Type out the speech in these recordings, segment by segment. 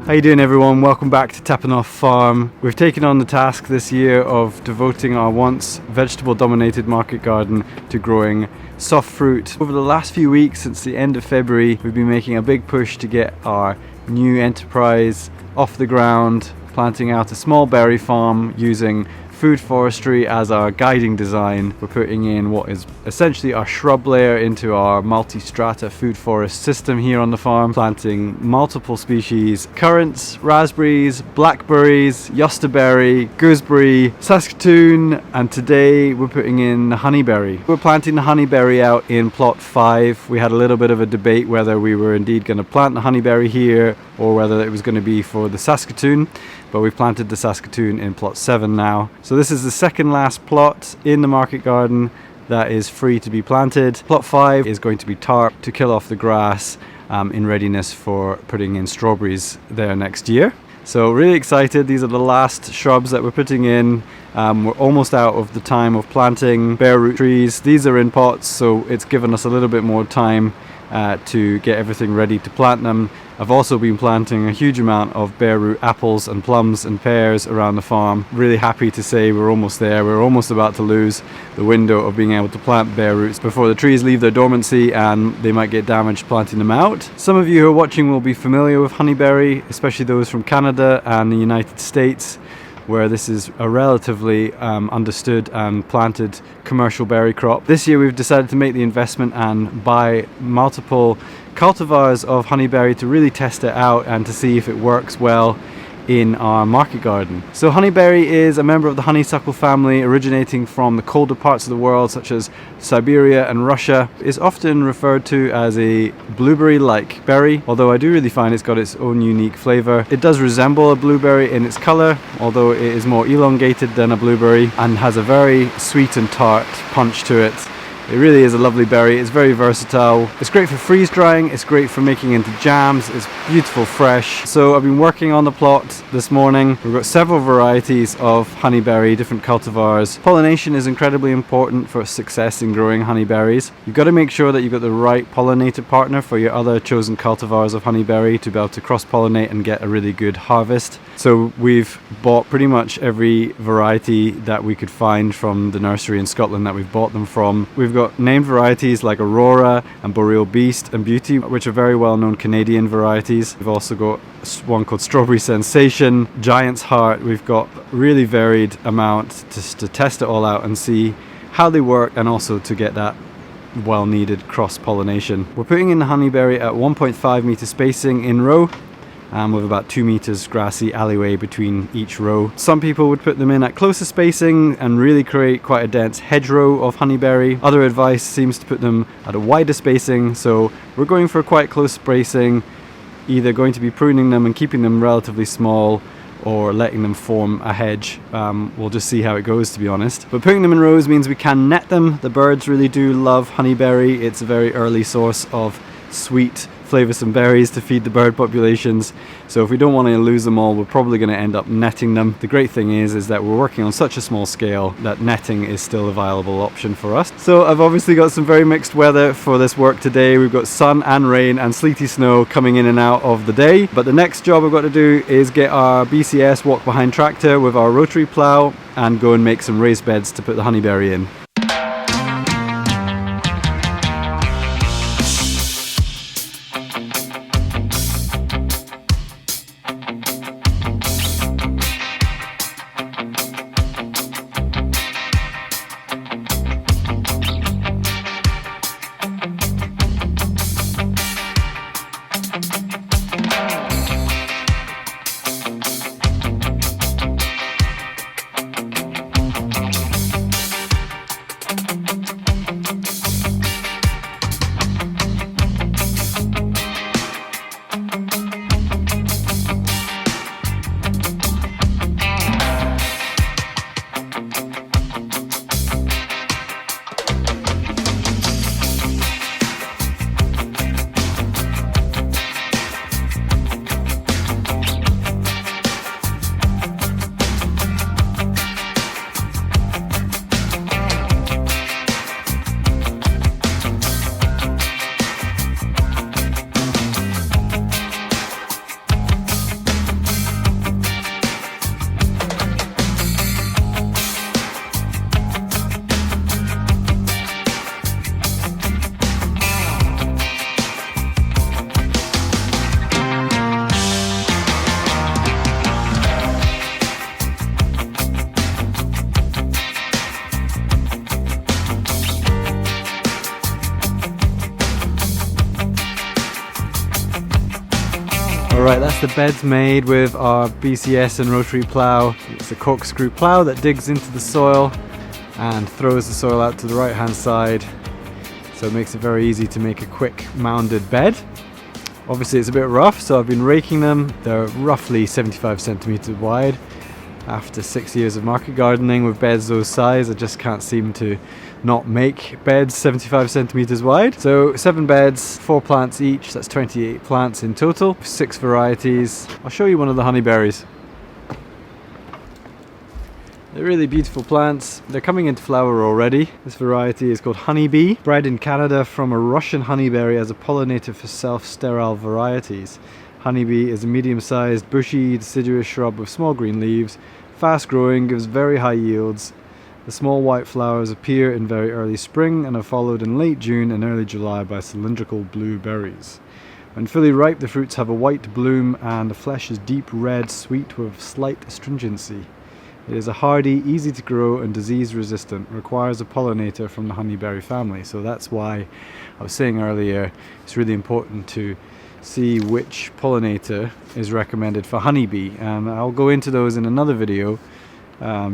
How you doing, everyone? Welcome back to Tapping Farm. We've taken on the task this year of devoting our once vegetable-dominated market garden to growing soft fruit. Over the last few weeks, since the end of February, we've been making a big push to get our new enterprise off the ground, planting out a small berry farm using food forestry as our guiding design. We're putting in what is essentially our shrub layer into our multi-strata food forest system here on the farm, planting multiple species: currants, raspberries, blackberries, yosterberry, gooseberry, saskatoon, and today we're putting in the honeyberry. We're planting the honeyberry out in plot 5. We had a little bit of a debate whether we were indeed going to plant the honeyberry here or whether it was going to be for the saskatoon, but we've planted the saskatoon in plot 7 now. So this is the second last plot in the market garden that is free to be planted. Plot 5 is going to be tarped to kill off the grass in readiness for putting in strawberries there next year. So really excited. These are the last shrubs that we're putting in. We're almost out of the time of planting bare root trees. These are in pots, so it's given us a little bit more time to get everything ready to plant them. I've also been planting a huge amount of bare root apples and plums and pears around the farm. Really happy to say we're almost there. We're almost about to lose the window of being able to plant bare roots before the trees leave their dormancy and they might get damaged planting them out. Some of you who are watching will be familiar with honeyberry, especially those from Canada and the United States, where this is a relatively understood and planted commercial berry crop. This year we've decided to make the investment and buy multiple cultivars of honeyberry to really test it out and to see if it works well in our market garden. So honeyberry is a member of the honeysuckle family, originating from the colder parts of the world such as Siberia and Russia. It's often referred to as a blueberry-like berry, although I do really find it's got its own unique flavor. It does resemble a blueberry in its color, although it is more elongated than a blueberry and has a very sweet and tart punch to it. It really is a lovely berry. It's very versatile. It's great for freeze drying. It's great for making into jams. It's beautiful fresh. So I've been working on the plot this morning. We've got several varieties of honeyberry, different cultivars. Pollination is incredibly important for success in growing honeyberries. You've got to make sure that you've got the right pollinator partner for your other chosen cultivars of honeyberry to be able to cross-pollinate and get a really good harvest. So we've bought pretty much every variety that we could find from the nursery in Scotland that we've bought them from. We've got named varieties like Aurora and Boreal Beast and Beauty, which are very well-known Canadian varieties. We've also got one called Strawberry Sensation, Giant's Heart. We've got really varied amount to test it all out and see how they work, and also to get that well-needed cross-pollination. We're putting in the honeyberry at 1.5 meter spacing in row, with about 2 meters grassy alleyway between each row. Some people would put them in at closer spacing and really create quite a dense hedgerow of honeyberry. Other advice seems to put them at a wider spacing, so we're going for quite close spacing, either going to be pruning them and keeping them relatively small or letting them form a hedge. We'll just see how it goes, to be honest. But putting them in rows means we can net them. The birds really do love honeyberry. It's a very early source of sweet, flavoursome berries to feed the bird populations. So if we don't want to lose them all, we're probably going to end up netting them. The great thing is that we're working on such a small scale that netting is still a viable option for us. So I've obviously got some very mixed weather for this work today. We've got sun and rain and sleety snow coming in and out of the day. But the next job I've got to do is get our BCS walk behind tractor with our rotary plough and go and make some raised beds to put the honeyberry in. Alright, that's the beds made with our BCS and rotary plough. It's a corkscrew plough that digs into the soil and throws the soil out to the right hand side, so it makes it very easy to make a quick mounded bed. Obviously it's a bit rough, so I've been raking them. They're roughly 75 centimeters wide. After 6 years of market gardening with beds those size, I just can't seem to not make beds 75 centimeters wide. So 7 beds, 4 plants each, that's 28 plants in total, 6 varieties. I'll show you one of the honeyberries. They're really beautiful plants. They're coming into flower already. This variety is called Honeybee, bred in Canada from a Russian honeyberry as a pollinator for self-sterile varieties. Honeybee is a medium-sized, bushy, deciduous shrub with small green leaves, fast-growing, gives very high yields. The small white flowers appear in very early spring and are followed in late June and early July by cylindrical blue berries. When fully ripe, the fruits have a white bloom and the flesh is deep red, sweet with slight astringency. It is a hardy, easy to grow and disease resistant, requires a pollinator from the honeyberry family. So that's why I was saying earlier, it's really important to see which pollinator is recommended for honeybee. I'll go into those in another video.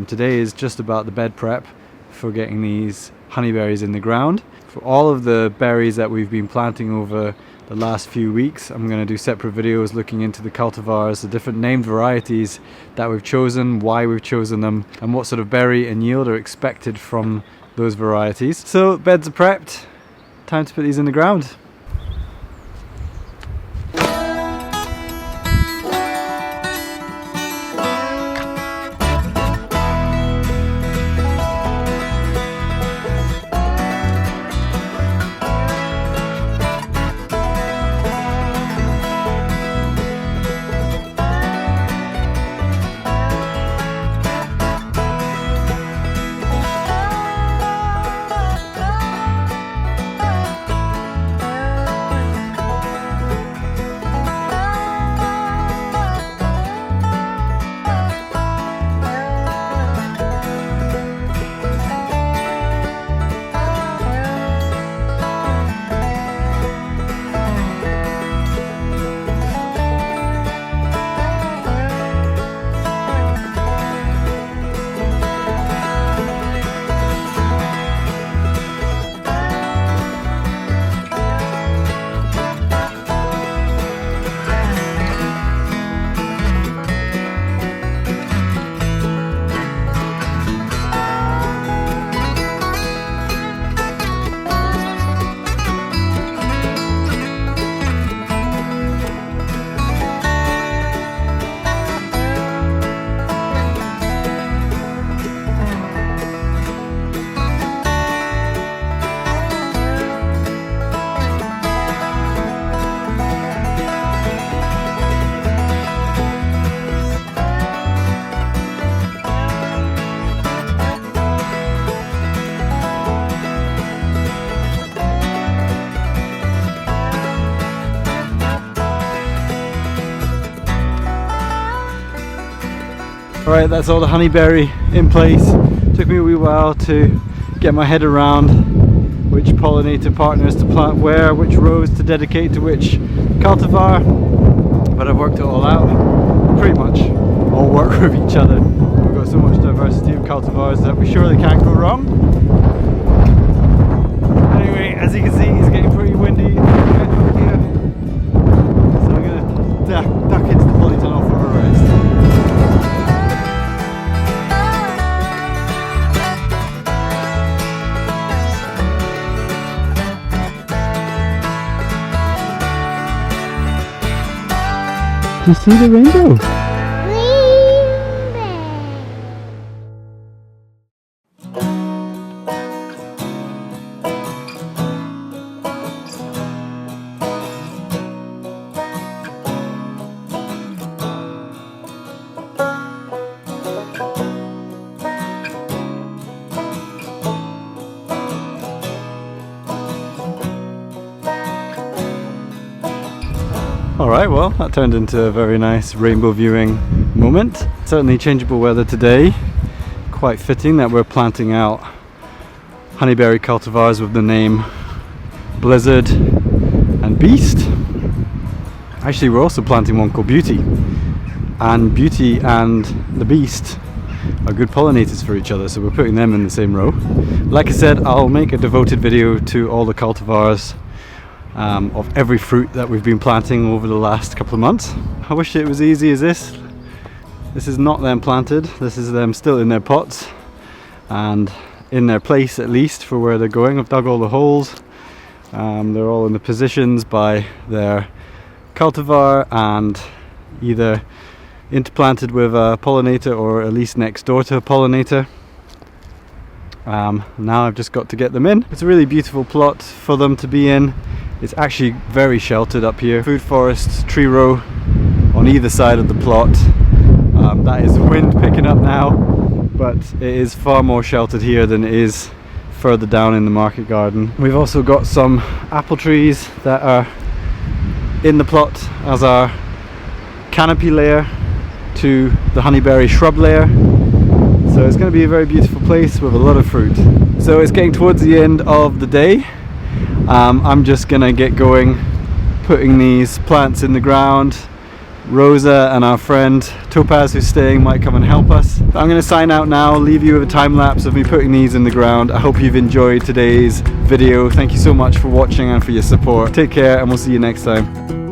Today is just about the bed prep for getting these honeyberries in the ground. For all of the berries that we've been planting over the last few weeks, I'm going to do separate videos looking into the cultivars, the different named varieties that we've chosen, why we've chosen them, and what sort of berry and yield are expected from those varieties. So beds are prepped, time to put these in the ground. Alright, that's all the honeyberry in place. Took me a wee while to get my head around which pollinator partners to plant where, which rows to dedicate to which cultivar, but I've worked it all out. Pretty much all work with each other. We've got so much diversity of cultivars that we surely can't go wrong. Anyway, as you can see, it's getting pretty windy here, so I'm going to duck into the polytunnel for a rest. You see the rainbow? Alright, well, that turned into a very nice rainbow viewing moment. Certainly changeable weather today. Quite fitting that we're planting out honeyberry cultivars with the name Blizzard and Beast. Actually, we're also planting one called Beauty, and Beauty and the Beast are good pollinators for each other, so we're putting them in the same row. Like I said, I'll make a devoted video to all the cultivars of every fruit that we've been planting over the last couple of months. I wish it was easy as this. This is not them planted, this is them still in their pots and in their place, at least for where they're going. I've dug all the holes. They're all in the positions by their cultivar and either interplanted with a pollinator or at least next door to a pollinator. Now I've just got to get them in. It's a really beautiful plot for them to be in. It's actually very sheltered up here. Food forest tree row on either side of the plot. That is wind picking up now, but it is far more sheltered here than it is further down in the market garden. We've also got some apple trees that are in the plot as our canopy layer to the honeyberry shrub layer. So it's going to be a very beautiful place with a lot of fruit. So it's getting towards the end of the day. I'm just going to get going putting these plants in the ground. Rosa and our friend Topaz, who's staying, might come and help us. But I'm going to sign out now, leave you with a time lapse of me putting these in the ground. I hope you've enjoyed today's video. Thank you so much for watching and for your support. Take care, and we'll see you next time.